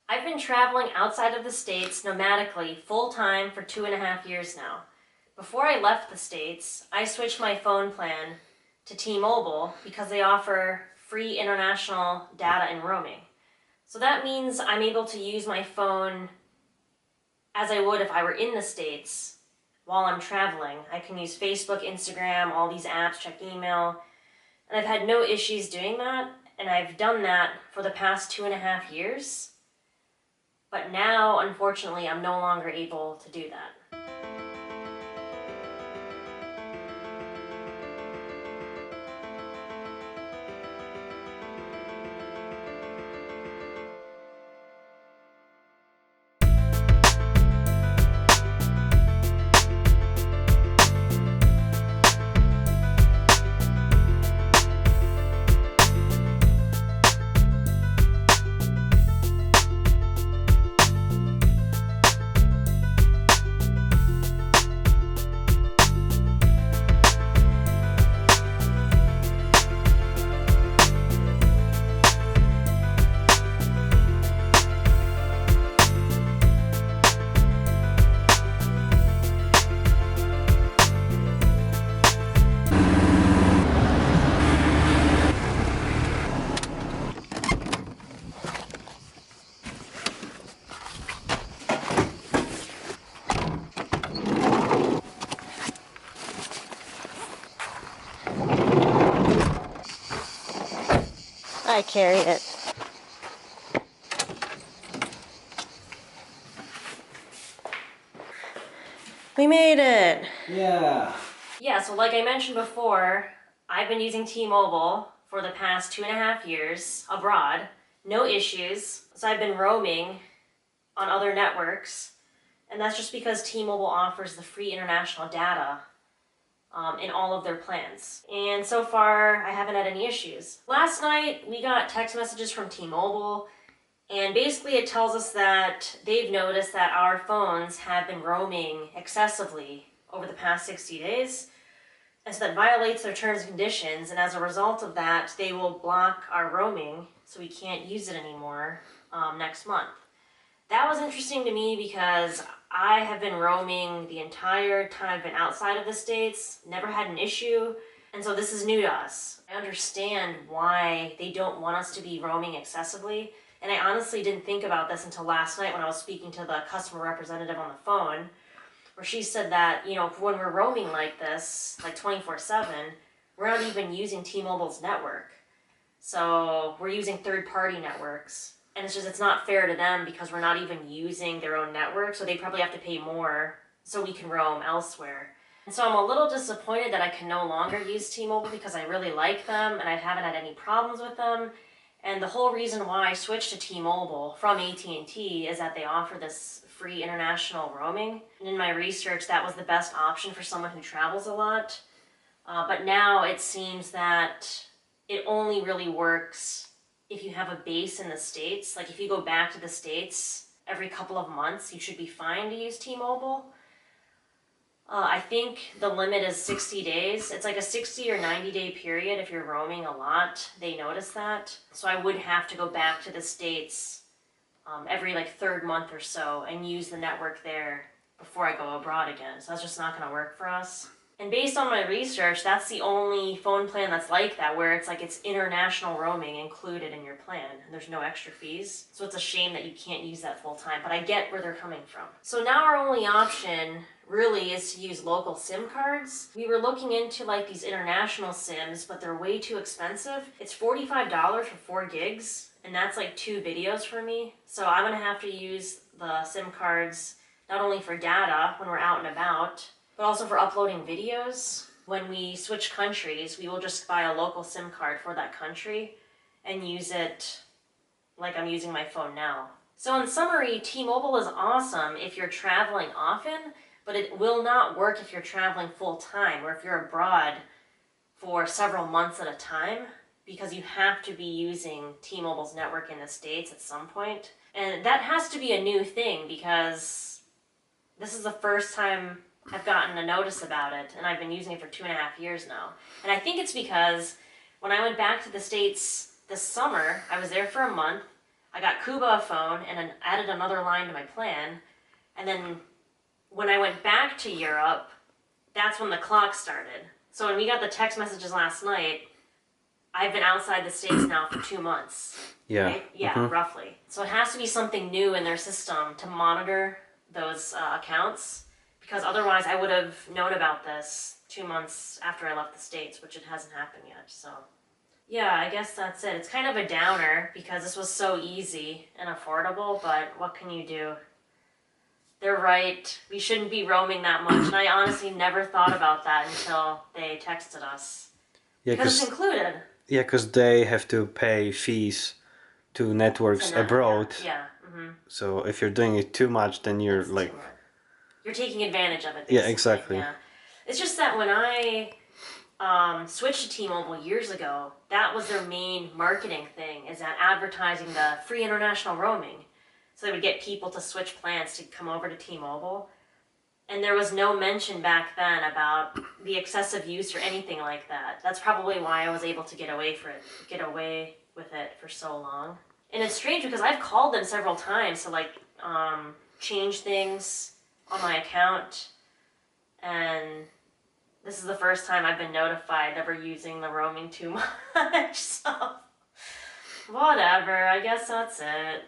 I've been traveling outside of the States nomadically full-time for 2.5 years now. Before I left the States, I switched my phone plan to T-Mobile because they offer free international data and roaming. So that means I'm able to use my phone as I would if I were in the States while I'm traveling. I can use Facebook, Instagram, all these apps, check email, and I've had no issues doing that, and I've done that for the past 2.5 years. But now, unfortunately, I'm no longer able to do that. I carry it. We made it! Yeah, so like I mentioned before, I've been using T-Mobile for the past 2.5 years abroad. No issues. So I've been roaming on other networks, and that's just because T-Mobile offers the free international data in all of their plans. And so far, I haven't had any issues. Last night, we got text messages from T-Mobile, and basically it tells us that they've noticed that our phones have been roaming excessively over the past 60 days. And so that violates their terms and conditions, and as a result of that, they will block our roaming so we can't use it anymore next month. That was interesting to me because I have been roaming the entire time I've been outside of the States, never had an issue, and so this is new to us. I understand why they don't want us to be roaming excessively, and I honestly didn't think about this until last night when I was speaking to the customer representative on the phone, where she said that, when we're roaming like this, like 24/7, we're not even using T-Mobile's network. So we're using third-party networks. And it's not fair to them because we're not even using their own network, so they probably have to pay more so we can roam elsewhere. And so I'm a little disappointed that I can no longer use T-Mobile because I really like them and I haven't had any problems with them. And the whole reason why I switched to T-Mobile from AT&T is that they offer this free international roaming. And in my research, that was the best option for someone who travels a lot. But now it seems that it only really works if you have a base in the States. Like if you go back to the States every couple of months, you should be fine to use T-Mobile. I think the limit is 60 days. It's like a 60 or 90 day period if you're roaming a lot. They notice that. So I would have to go back to the States every third month or so and use the network there before I go abroad again. So that's just not going to work for us. And based on my research, that's the only phone plan that's like that, where it's international roaming included in your plan, and there's no extra fees. So it's a shame that you can't use that full time, but I get where they're coming from. So now our only option really is to use local SIM cards. We were looking into these international SIMs, but they're way too expensive. It's $45 for 4 gigs, and that's 2 videos for me. So I'm gonna have to use the SIM cards not only for data when we're out and about, but also for uploading videos. When we switch countries, we will just buy a local SIM card for that country and use it like I'm using my phone now. So in summary, T-Mobile is awesome if you're traveling often, but it will not work if you're traveling full time or if you're abroad for several months at a time, because you have to be using T-Mobile's network in the States at some point. And that has to be a new thing because this is the first time I've gotten a notice about it, and I've been using it for 2.5 years now. And I think it's because when I went back to the States this summer, I was there for a month. I got Kuba a phone and then added another line to my plan. And then when I went back to Europe, that's when the clock started. So when we got the text messages last night, I've been outside the States now for 2 months. Yeah. Right? Yeah, roughly. So it has to be something new in their system to monitor those accounts, because otherwise I would have known about this 2 months after I left the States, which it hasn't happened yet. So yeah, I guess that's it. It's kind of a downer because this was so easy and affordable, but what can you do? They're right. We shouldn't be roaming that much. And I honestly never thought about that until they texted us. Yeah, because it's included. Yeah, because they have to pay fees to networks abroad. Yeah. Mm-hmm. So if you're doing it too much, then you're like... You're taking advantage of it, basically. Yeah, exactly. Yeah. It's just that when I switched to T-Mobile years ago, that was their main marketing thing, is that advertising the free international roaming. So they would get people to switch plans to come over to T-Mobile. And there was no mention back then about the excessive use or anything like that. That's probably why I was able to get away with it for so long. And it's strange because I've called them several times to like change things on my account. And this is the first time I've been notified that we're using the roaming too much. So whatever, I guess that's it.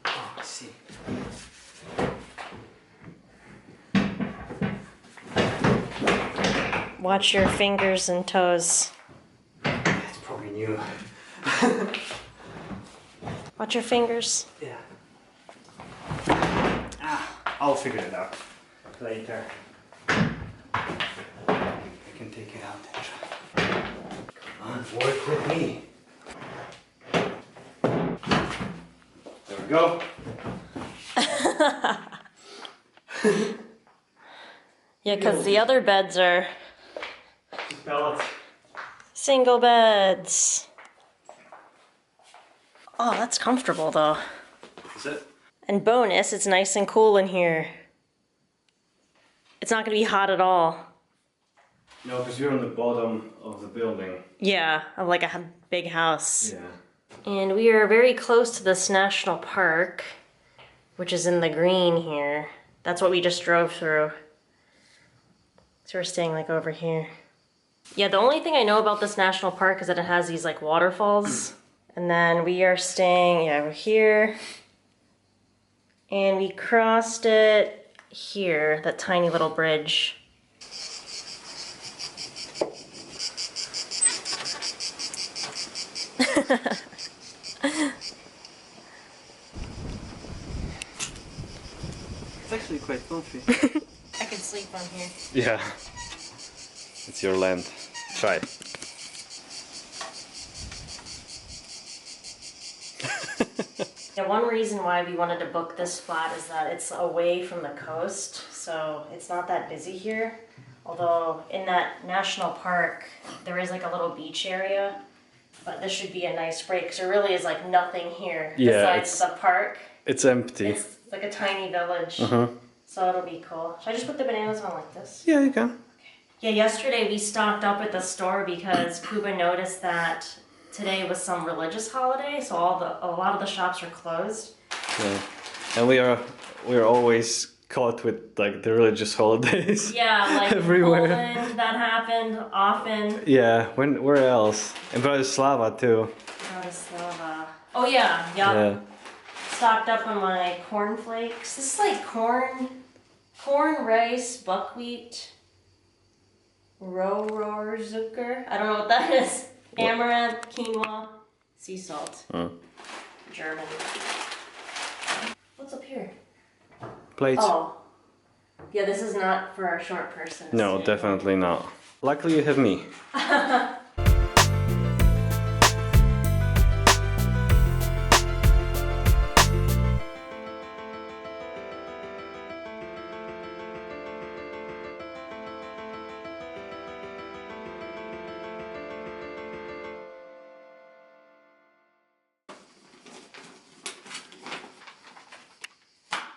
Oh, I see. Watch your fingers and toes. It's probably new. Watch your fingers. Yeah. I'll figure it out later. I can take it out and try. Come on, work with me. There we go. Yeah, because the other beds are Pellets. single beds. Oh, that's comfortable though. Is it? And bonus, it's nice and cool in here. It's not going to be hot at all. No, because you're on the bottom of the building. Yeah, of like a big house. Yeah. And we are very close to this national park, which is in the green here. That's what we just drove through. So we're staying like over here. Yeah, the only thing I know about this national park is that it has these like waterfalls. And then we are staying, over here. And we crossed it here, that tiny little bridge. It's actually quite comfy. I can sleep on here. Yeah. It's your land. Try. Yeah, one reason why we wanted to book this flat is that it's away from the coast, so it's not that busy here. Although in that national park, there is like a little beach area, but this should be a nice break because there really is like nothing here besides the park. It's empty. It's like a tiny village, so it'll be cool. Should I just put the bananas on like this? Yeah, you can. Yeah, yesterday we stocked up at the store because Kuba noticed that today was some religious holiday, so a lot of the shops are closed. Yeah. And we're always caught with like the religious holidays. Yeah, like everywhere. In Poland, that happened often. Yeah, where else? In Bratislava too. Bratislava. Oh yeah, yeah. Stocked up on my cornflakes. This is like corn, rice, buckwheat, Rohrzucker. I don't know what that is. Amaranth, quinoa, sea salt. German. What's up here? Plates. Oh. Yeah, this is not for a short person. No, definitely not. Luckily you have me.